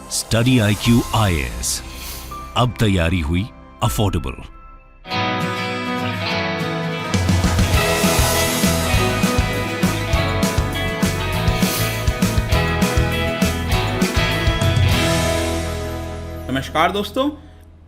Study IQ IAS, अब तैयारी हुई अफोर्डेबल। नमस्कार दोस्तों,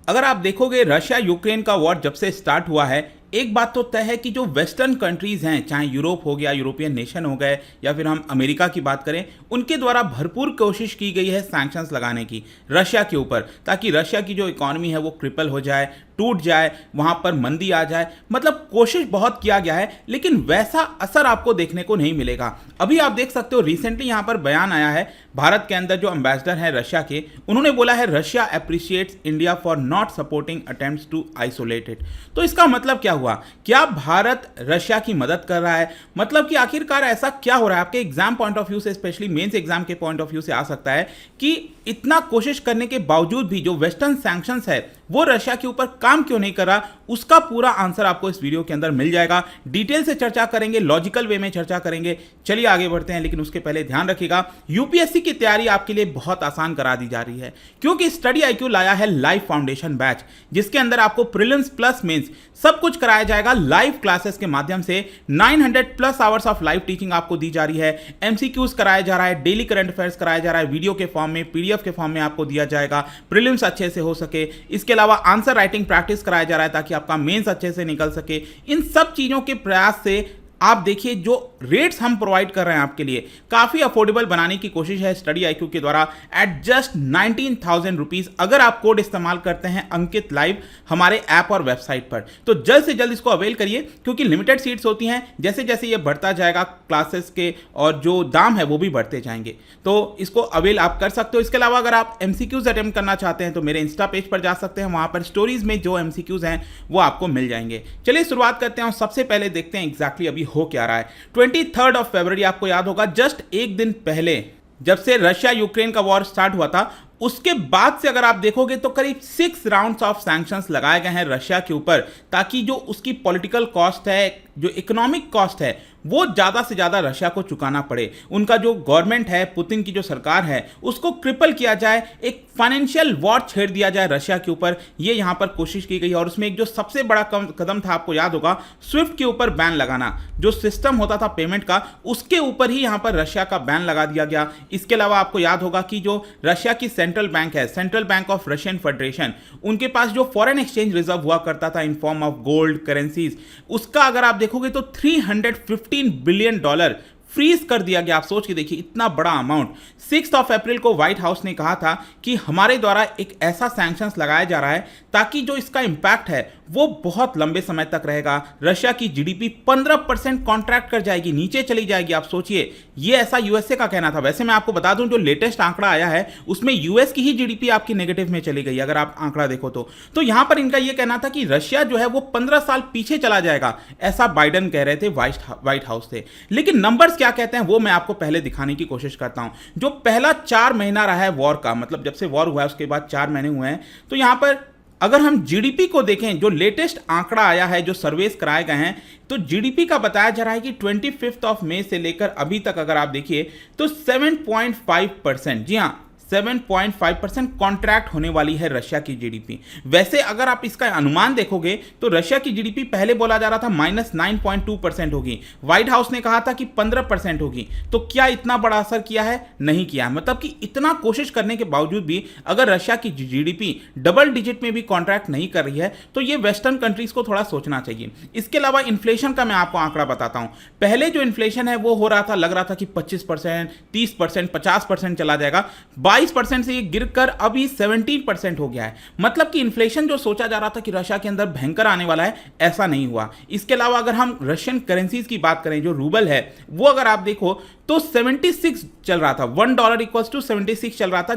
अगर आप देखोगे रशिया यूक्रेन का वॉर जब से स्टार्ट हुआ है, एक बात तो तय है कि जो वेस्टर्न कंट्रीज़ हैं, चाहे यूरोप हो गया, यूरोपियन नेशन हो गए, या फिर हम अमेरिका की बात करें, उनके द्वारा भरपूर कोशिश की गई है सैंक्शंस लगाने की रशिया के ऊपर, ताकि रशिया की जो इकॉनमी है वो क्रिपल हो जाए, टूट जाए, वहाँ पर मंदी आ जाए। मतलब कोशिश बहुत किया गया है, लेकिन वैसा असर आपको देखने को नहीं मिलेगा। अभी आप देख सकते हो रिसेंटली यहाँ पर बयान आया है भारत के अंदर, जो एम्बेसडर हैं रशिया के, उन्होंने बोला है Russia appreciates India for not supporting attempts to isolate it. तो इसका मतलब क्या हुआ? क्या भारत रशिया की मदद कर रहा है? मतलब कि आखिरकार ऐसा क्या हो रहा है? आपके एग्जाम पॉइंट ऑफ व्यू से, स्पेशली मेंस एग्जाम के पॉइंट ऑफ व्यू से आ सकता है कि इतना कोशिश करने के बावजूद भी जो वेस्टर्न सैंक्शंस है वो रशिया के ऊपर काम क्यों नहीं कर रहा। उसका पूरा आंसर आपको इस वीडियो के अंदर मिल जाएगा। डिटेल से चर्चा करेंगे, लॉजिकल वे में चर्चा करेंगे। चलिए आगे बढ़ते हैं, लेकिन उसके पहले ध्यान रखिएगा, यूपीएससी की तैयारी आपके लिए बहुत आसान करा दी जा रही है, क्योंकि स्टडी IQ लाया है लाइव फाउंडेशन बैच, जिसके अंदर आपको प्रीलिम्स प्लस मेंस सब कुछ कराया जाएगा लाइव क्लासेस के माध्यम से। 900 plus hours of live teaching आपको दी जा रही है, MCQs कराया जा रहा है, डेली करंट अफेयर्स कराया जा रहा है, वीडियो के फॉर्म में, PDF के फॉर्म में आपको दिया जाएगा, प्रीलिम्स अच्छे से हो सके। इसके अलावा आंसर राइटिंग प्रैक्टिस कराया जा रहा है ताकि आपका मेंस अच्छे से निकल सके। इन सब चीजों के प्रयास से आप देखिए जो रेट्स हम प्रोवाइड कर रहे हैं आपके लिए, काफ़ी अफोर्डेबल बनाने की कोशिश है स्टडी IQ के द्वारा एट जस्ट 19,000 रुपीज़, अगर आप कोड इस्तेमाल करते हैं अंकित लाइव हमारे ऐप और वेबसाइट पर। तो जल्द से जल्द इसको अवेल करिए, क्योंकि लिमिटेड सीट्स होती हैं। जैसे जैसे ये बढ़ता जाएगा क्लासेस के और जो दाम है वो भी बढ़ते जाएंगे, तो इसको अवेल आप कर सकते हो। इसके अलावा अगर आप MCQs अटेम्प्ट करना चाहते हैं तो मेरे इंस्टा पेज पर जा सकते हैं, वहाँ पर स्टोरीज में जो MCQs हैं वो आपको मिल जाएंगे। चलिए शुरुआत करते हैं और सबसे पहले देखते हैं एग्जैक्टली अभी हो क्या रहा है। 23 फरवरी आपको याद होगा, जस्ट एक दिन पहले जब से रशिया यूक्रेन का वॉर स्टार्ट हुआ था, उसके बाद से अगर आप देखोगे तो करीब 6 राउंड्स ऑफ सैंक्शंस लगाए गए हैं रशिया के ऊपर, ताकि जो उसकी पॉलिटिकल कॉस्ट है, जो इकोनॉमिक कॉस्ट है, वो ज़्यादा से ज़्यादा रशिया को चुकाना पड़े। उनका जो गवर्नमेंट है, पुतिन की जो सरकार है, उसको क्रिपल किया जाए, एक फाइनेंशियल वॉर छेड़ दिया जाए रशिया के ऊपर। ये यहाँ पर कोशिश की गई है। और उसमें एक जो सबसे बड़ा कदम था, आपको याद होगा, स्विफ्ट के ऊपर बैन लगाना। जो सिस्टम होता था पेमेंट का, उसके ऊपर ही यहाँ पर रशिया का बैन लगा दिया गया। इसके अलावा आपको याद होगा कि जो रशिया की सेंट्रल बैंक है, central bank of Russian federation, उनके पास जो फॉरेन एक्सचेंज रिजर्व हुआ करता था in form of gold currencies, उसका अगर आप देखोगे तो $315 बिलियन फ्रीज कर दिया गया। आप सोच के देखिए, इतना बड़ा अमाउंट। 6 अप्रैल को व्हाइट हाउस ने कहा था कि हमारे द्वारा एक ऐसा सैंक्शंस लगाया जा रहा है ताकि जो इसका इंपैक्ट है वो बहुत लंबे समय तक रहेगा। रशिया की GDP 15% कॉन्ट्रैक्ट कर जाएगी, नीचे चली जाएगी। आप सोचिए, ये ऐसा USA का कहना था। वैसे मैं आपको बता दूं, जो लेटेस्ट आंकड़ा आया है उसमें US की ही GDP आपकी नेगेटिव में चली गई, अगर आप आंकड़ा देखो तो यहां पर इनका यह कहना था कि रशिया जो है वो 15 साल पीछे चला जाएगा, ऐसा बाइडन कह रहे थे, व्हाइट हाउस से। लेकिन नंबर्स क्या कहते हैं वो मैं आपको पहले दिखाने की कोशिश करता हूं। जो पहला 4 महीना रहा है वॉर का, मतलब जब से वॉर हुआ है उसके बाद 4 महीने हुए हैं, तो यहां पर अगर हम GDP को देखें, जो लेटेस्ट आंकड़ा आया है, जो सर्वेस कराए गए हैं, तो GDP का बताया जा रहा है कि 25 मई से लेकर अभी तक अगर आप देखिए तो 7.5%, जी हाँ 7.5% कॉन्ट्रैक्ट होने वाली है रशिया की GDP। वैसे अगर आप इसका अनुमान देखोगे तो रशिया की GDP पहले बोला जा रहा था -9.2% होगी, व्हाइट हाउस ने कहा था कि 15% होगी। तो क्या इतना बड़ा असर किया है? नहीं किया है। मतलब कि इतना कोशिश करने के बावजूद भी अगर रशिया की GDP डबल डिजिट में भी कॉन्ट्रैक्ट नहीं कर रही है, तो ये वेस्टर्न कंट्रीज को थोड़ा सोचना चाहिए। इसके अलावा इन्फ्लेशन का मैं आपको आंकड़ा बताता हूं। पहले जो इन्फ्लेशन है वो हो रहा था, लग रहा था कि 25%, 30%, 50% चला जाएगा। 22% से ये गिरकर अभी 17% हो गया है। मतलब कि इन्फ्लेशन जो सोचा जा रहा था कि रशिया के अंदर भयंकर आने वाला है, ऐसा नहीं हुआ। इसके अलावा अगर हम रशियन करेंसीज की बात करें, जो रूबल है, वो अगर आप देखो तो 76 चल रहा था, $1 = 76 चल रहा था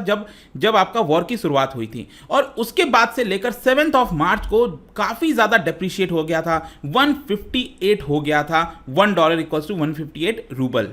जब आपका वॉर की शुरुआत हुई थी। और उसके बाद से लेकर 7 मार्च को काफी ज्यादा डेप्रिशिएट हो गया था, 158 हो गया था, $1 = 158 रूबल।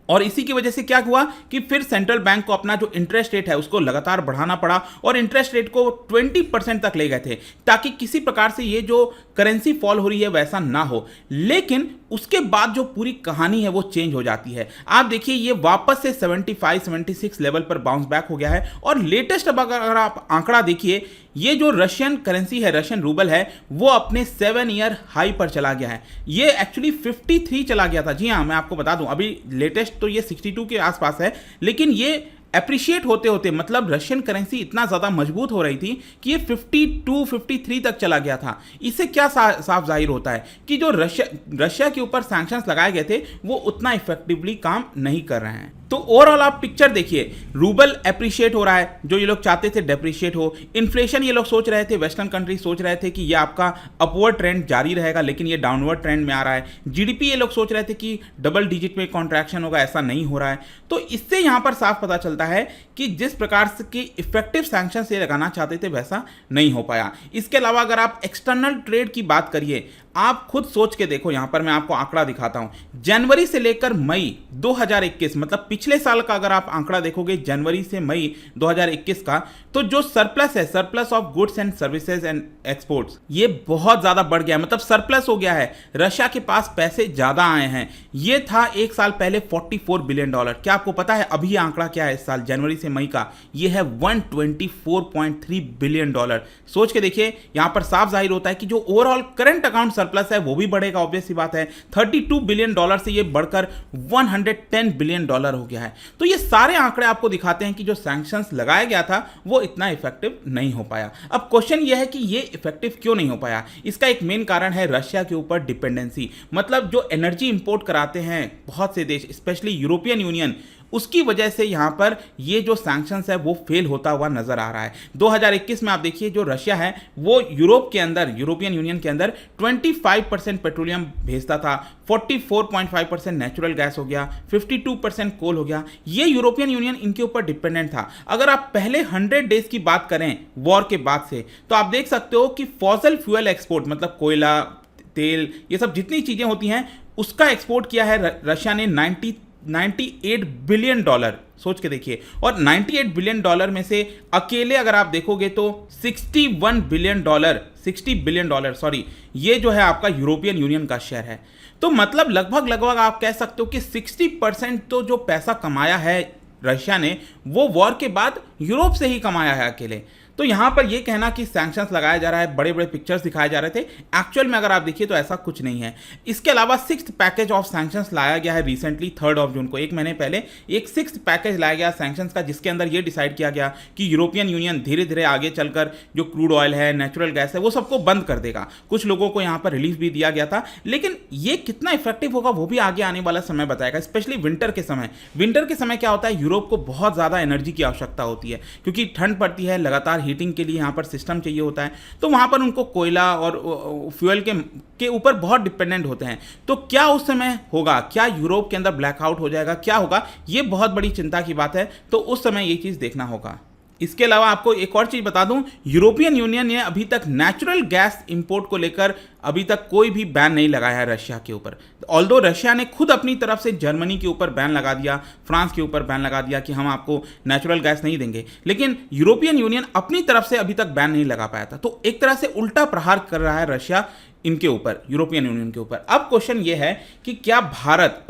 और इसी की वजह से क्या हुआ कि फिर सेंट्रल बैंक को अपना जो इंटरेस्ट रेट है उसको लगातार बढ़ाना पड़ा और इंटरेस्ट रेट को 20% तक ले गए थे, ताकि किसी प्रकार से ये जो करेंसी फॉल हो रही है वैसा ना हो, लेकिन उसके बाद जो पूरी कहानी है वो चेंज हो जाती है। आप देखिए ये वापस से 75-76 लेवल पर बाउंस बैक हो गया है और लेटेस्ट अब अगर आप आंकड़ा देखिए, ये जो रशियन करेंसी है, रशियन रूबल है, वो अपने 7 ईयर हाई पर चला गया है। ये एक्चुअली 53 चला गया था। जी हाँ, मैं आपको बता दूं अभी लेटेस्ट तो ये 62 के आसपास है, लेकिन ये एप्रिशिएट होते होते मतलब रशियन करेंसी इतना ज़्यादा मजबूत हो रही थी कि ये 52-53 तक चला गया था। इससे क्या साफ जाहिर होता है कि जो रशिया के ऊपर सैंक्शंस लगाए गए थे वो उतना इफेक्टिवली काम नहीं कर रहे हैं। तो ओवरऑल आप पिक्चर देखिए, रूबल एप्रिशिएट हो रहा है, जो ये लोग चाहते थे डेप्रिशिएट हो। इन्फ्लेशन ये लोग सोच रहे थे, वेस्टर्न कंट्री सोच रहे थे कि ये आपका अपवर्ड ट्रेंड जारी रहेगा, लेकिन ये डाउनवर्ड ट्रेंड में आ रहा है। जीडीपी ये लोग सोच रहे थे कि डबल डिजिट में कॉन्ट्रैक्शन होगा, ऐसा नहीं हो रहा है। तो इससे यहाँ पर साफ पता चलता है कि जिस प्रकार से कि इफेक्टिव सैंक्शन ये लगाना चाहते थे वैसा नहीं हो पाया। इसके अलावा अगर आप एक्सटर्नल ट्रेड की बात करिए, आप खुद सोच के देखो, यहां पर मैं आपको आंकड़ा दिखाता हूं। जनवरी से लेकर मई 2021 मतलब पिछले साल का अगर आप आंकड़ा देखोगे जनवरी से मई 2021 का, तो जो सरप्लस है, surplus of goods and services and exports, ये बहुत ज्यादा बढ़ गया है, मतलब सरप्लस हो गया है। रशिया के पास पैसे ज्यादा आए हैं। ये था एक साल पहले $44 बिलियन। क्या आपको पता है अभी आंकड़ा क्या है इस साल जनवरी से मई का? ये है $124.3 बिलियन। सोच के देखिए, यहां पर साफ जाहिर होता है कि जो ओवरऑल करंट अकाउंट सरप्लस है वो भी बढ़ेगा, ऑब्वियस सी बात है। $32 बिलियन से ये बढ़कर $110 बिलियन हो गया है। तो ये सारे आंकड़े आपको दिखाते हैं कि जो सैंक्शंस लगाया गया था वो इतना इफेक्टिव नहीं हो पाया। अब क्वेश्चन ये है कि ये इफेक्टिव क्यों नहीं हो पाया? इसका एक मेन कारण है रशिया के ऊपर डिपेंडेंसी, मतलब जो एनर्जी इंपोर्ट कराते हैं बहुत से देश, स्पेशली यूरोपियन यूनियन, उसकी वजह से यहां पर ये जो सैंक्शंस है वो फेल होता हुआ नजर आ रहा है। 2021 में आप देखिए जो रशिया है वो यूरोप के अंदर, यूरोपियन यूनियन के अंदर 25% पेट्रोलियम भेजता था, 44.5% नेचुरल गैस हो गया, 52% कोल हो गया। ये यूरोपियन यूनियन इनके ऊपर डिपेंडेंट था। अगर आप पहले 100 डेज की बात करें वॉर के बाद से, तो आप देख सकते हो कि फॉसिल फ्यूल एक्सपोर्ट, मतलब कोयला, तेल, ये सब जितनी चीजें होती हैं उसका एक्सपोर्ट किया है रशिया ने $98 बिलियन। सोच के देखिए, और $98 बिलियन में से अकेले अगर आप देखोगे तो $61 बिलियन, $60 बिलियन सॉरी, ये जो है आपका यूरोपियन यूनियन का शेयर है। तो मतलब लगभग आप कह सकते हो कि 60% तो जो पैसा कमाया है रशिया ने वो वॉर के बाद यूरोप से ही कमाया है अकेले। तो यहां पर यह कहना कि सैंक्शंस लगाया जा रहा है, बड़े बड़े पिक्चर्स दिखाए जा रहे थे, एक्चुअल में अगर आप देखिए तो ऐसा कुछ नहीं है। इसके अलावा 6th पैकेज ऑफ सैंक्शंस लाया गया है रिसेंटली, 3 जून को, एक महीने पहले एक 6th पैकेज लाया गया सैंक्शंस का, जिसके अंदर यह डिसाइड किया गया कि यूरोपियन यूनियन धीरे धीरे आगे चलकर जो क्रूड ऑयल है, नेचुरल गैस है, वो सबको बंद कर देगा। कुछ लोगों को यहां पर रिलीफ भी दिया गया था, लेकिन ये कितना इफेक्टिव होगा वो भी आगे आने वाला समय बताएगा, स्पेशली विंटर के समय। विंटर के समय क्या होता है, यूरोप को बहुत ज्यादा एनर्जी की आवश्यकता होती है, क्योंकि ठंड पड़ती है, लगातार हीटिंग के लिए यहां पर सिस्टम चाहिए होता है, तो वहां पर उनको कोयला और फ्यूल के ऊपर बहुत डिपेंडेंट होते हैं। तो क्या उस समय होगा, क्या यूरोप के अंदर ब्लैकआउट हो जाएगा, क्या होगा, ये बहुत बड़ी चिंता की बात है। तो उस समय ये चीज देखना होगा। इसके अलावा आपको एक और चीज बता दूं, यूरोपियन यूनियन ने अभी तक नेचुरल गैस इंपोर्ट को लेकर अभी तक कोई भी बैन नहीं लगाया है रशिया के ऊपर। ऑल्दो रशिया ने खुद अपनी तरफ से जर्मनी के ऊपर बैन लगा दिया, फ्रांस के ऊपर बैन लगा दिया कि हम आपको नेचुरल गैस नहीं देंगे, लेकिन यूरोपियन यूनियन अपनी तरफ से अभी तक बैन नहीं लगा पाया था। तो एक तरह से उल्टा प्रहार कर रहा है रशिया इनके ऊपर, यूरोपियन यूनियन के ऊपर। अब क्वेश्चन ये है कि क्या भारत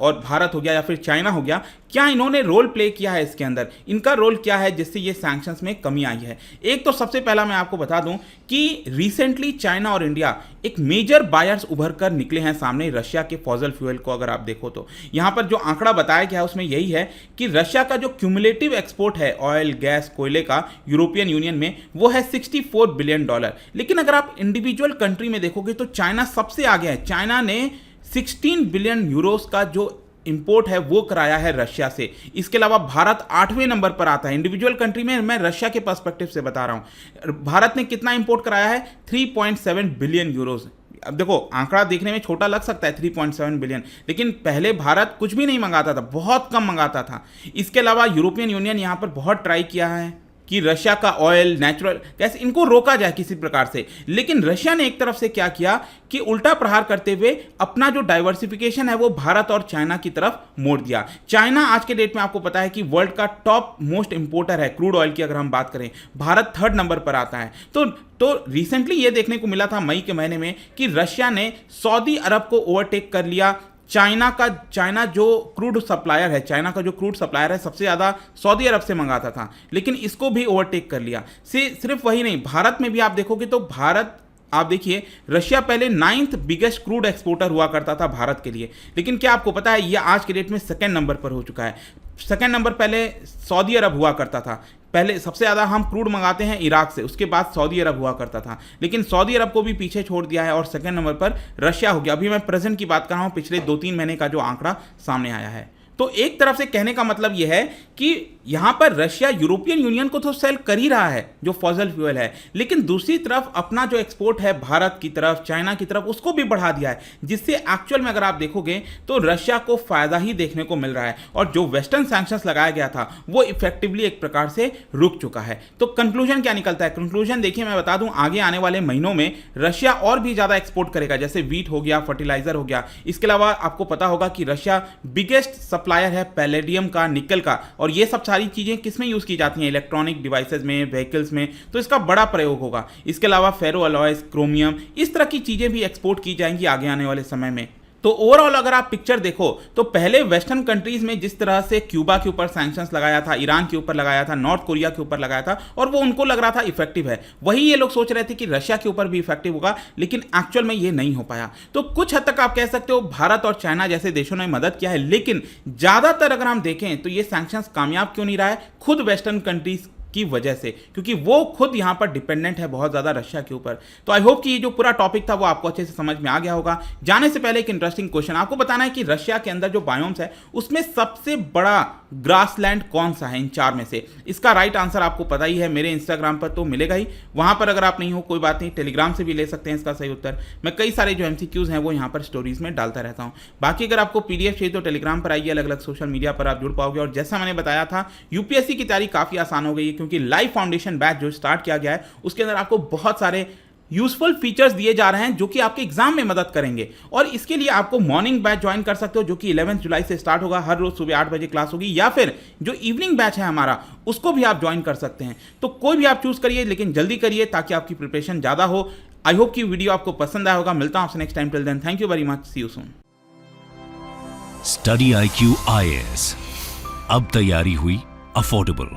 हो गया या फिर चाइना हो गया, क्या इन्होंने रोल प्ले किया है इसके अंदर? इनका रोल क्या है जिससे ये सैंक्शंस में कमी आई है? एक तो सबसे पहला मैं आपको बता दूं कि रिसेंटली चाइना और इंडिया एक मेजर बायर्स उभर कर निकले हैं सामने रशिया के फॉसिल फ्यूल को। अगर आप देखो तो यहां पर जो आंकड़ा बताया गया है उसमें यही है कि रशिया का जो क्यूमुलेटिव एक्सपोर्ट है ऑयल, गैस, कोयले का यूरोपियन यूनियन में, वो है $64 बिलियन। लेकिन अगर आप इंडिविजुअल कंट्री में देखोगे तो चाइना सबसे आगे है। चाइना ने 16 बिलियन यूरोस का जो इंपोर्ट है वो कराया है रशिया से। इसके अलावा भारत 8वें नंबर पर आता है इंडिविजुअल कंट्री में। मैं रशिया के पर्सपेक्टिव से बता रहा हूं, भारत ने कितना इंपोर्ट कराया है? 3.7 बिलियन यूरोस। अब देखो आंकड़ा देखने में छोटा लग सकता है 3.7 बिलियन, लेकिन पहले भारत कुछ भी नहीं मंगाता था, बहुत कम मंगाता था। इसके अलावा यूरोपियन यूनियन यहां पर बहुत ट्राई किया है कि रशिया का ऑयल, नेचुरल गैस, इनको रोका जाए किसी प्रकार से। लेकिन रशिया ने एक तरफ से क्या किया कि उल्टा प्रहार करते हुए अपना जो डाइवर्सिफिकेशन है वो भारत और चाइना की तरफ मोड़ दिया। चाइना आज के डेट में आपको पता है कि वर्ल्ड का टॉप मोस्ट इंपोर्टर है क्रूड ऑयल की, अगर हम बात करें भारत 3rd नंबर पर आता है। तो रिसेंटली ये देखने को मिला था मई के महीने में कि रशिया ने सऊदी अरब को ओवरटेक कर लिया। चाइना जो क्रूड सप्लायर है, चाइना का जो क्रूड सप्लायर है सबसे ज़्यादा सऊदी अरब से मंगाता था, लेकिन इसको भी ओवरटेक कर लिया। सिर्फ वही नहीं, भारत में भी आप देखोगे तो भारत, आप देखिए रशिया पहले 9th बिगेस्ट क्रूड एक्सपोर्टर हुआ करता था भारत के लिए, लेकिन क्या आपको पता है ये आज के डेट में 2nd नंबर पर हो चुका है। 2nd नंबर पहले सऊदी अरब हुआ करता था। पहले सबसे ज़्यादा हम क्रूड मंगाते हैं इराक से, उसके बाद सऊदी अरब हुआ करता था, लेकिन सऊदी अरब को भी पीछे छोड़ दिया है और 2nd नंबर पर रशिया हो गया। अभी मैं प्रेजेंट की बात कर रहा हूँ, पिछले 2-3 महीने का जो आंकड़ा सामने आया है। तो एक तरफ से कहने का मतलब यह है कि यहां पर रशिया यूरोपियन यूनियन को तो सेल कर ही रहा है जो फॉसिल फ्यूल है, लेकिन दूसरी तरफ अपना जो एक्सपोर्ट है भारत की तरफ, चाइना की तरफ, उसको भी बढ़ा दिया है, जिससे एक्चुअल में अगर आप देखोगे तो रशिया को फायदा ही देखने को मिल रहा है और जो वेस्टर्न सैंक्शंस लगाया गया था वो इफेक्टिवली एक प्रकार से रुक चुका है। तो कंक्लूजन क्या निकलता है? कंक्लूजन देखिए, मैं बता दूं, आगे आने वाले महीनों में रशिया और भी ज्यादा एक्सपोर्ट करेगा, जैसे वीट हो गया, फर्टिलाइजर हो गया। इसके अलावा आपको पता होगा कि रशिया बिगेस्ट सप्लायर है पैलेडियम का, निकल का, और ये सब सारी चीजें किसमें यूज की जाती हैं? इलेक्ट्रॉनिक डिवाइसेस में, व्हीकल्स में, तो इसका बड़ा प्रयोग होगा। इसके अलावा फेरो अलॉयज, क्रोमियम, इस तरह की चीजें भी एक्सपोर्ट की जाएंगी आगे आने वाले समय में। तो ओवरऑल अगर आप पिक्चर देखो तो पहले वेस्टर्न कंट्रीज में जिस तरह से क्यूबा के ऊपर सैंक्शंस लगाया था, ईरान के ऊपर लगाया था, नॉर्थ कोरिया के ऊपर लगाया था और वो उनको लग रहा था इफेक्टिव है, वही ये लोग सोच रहे थे कि रशिया के ऊपर भी इफेक्टिव होगा, लेकिन एक्चुअल में ये नहीं हो पाया। तो कुछ हद तक आप कह सकते हो भारत और चाइना जैसे देशों ने मदद किया है, लेकिन ज्यादातर अगर हम देखें तो ये सैंक्शंस कामयाब क्यों नहीं रहा है? खुद वेस्टर्न कंट्रीज की वजह से, क्योंकि वो खुद यहां पर डिपेंडेंट है बहुत ज्यादा रशिया के ऊपर। तो आई होप कि ये जो पूरा टॉपिक था वो आपको अच्छे से समझ में आ गया होगा। जाने से पहले एक इंटरेस्टिंग क्वेश्चन आपको बताना है कि रशिया के अंदर जो बायोम्स है उसमें सबसे बड़ा ग्रासलैंड कौन सा है इन 4 में से? इसका राइट आंसर आपको पता ही है, मेरे इंस्टाग्राम पर तो मिलेगा ही, वहां पर अगर आप नहीं हो कोई बात नहीं, टेलीग्राम से भी ले सकते हैं इसका सही उत्तर। मैं कई सारे जो MCQs हैं वो यहाँ पर स्टोरीज में डालता रहता हूँ। बाकी अगर आपको PDF चाहिए तो टेलीग्राम पर आइए, अलग अलग सोशल मीडिया पर आप जुड़ पाओगे। और जैसा मैंने बताया था, UPSC की तैयारी काफी आसान हो गई है, क्योंकि लाइव फाउंडेशन बैच जो स्टार्ट किया गया है उसके अंदर आपको बहुत सारे यूजफुल फीचर्स दिए जा रहे हैं जो कि आपके एग्जाम में मदद करेंगे। और इसके लिए आपको मॉर्निंग बैच ज्वाइन कर सकते हो जो कि 11 जुलाई से स्टार्ट होगा, हर रोज सुबह 8 बजे क्लास होगी, या फिर जो इवनिंग बैच है हमारा उसको भी आप ज्वाइन कर सकते हैं। तो कोई भी आप चूज करिए, लेकिन जल्दी करिए ताकि आपकी प्रिपरेशन ज्यादा हो। आई होप कि वीडियो आपको पसंद आया होगा। मिलता हूं आपसे next time, till then thank you very much, see you soon. Study IQ IAS, अब तैयारी हुई अफोर्डेबल।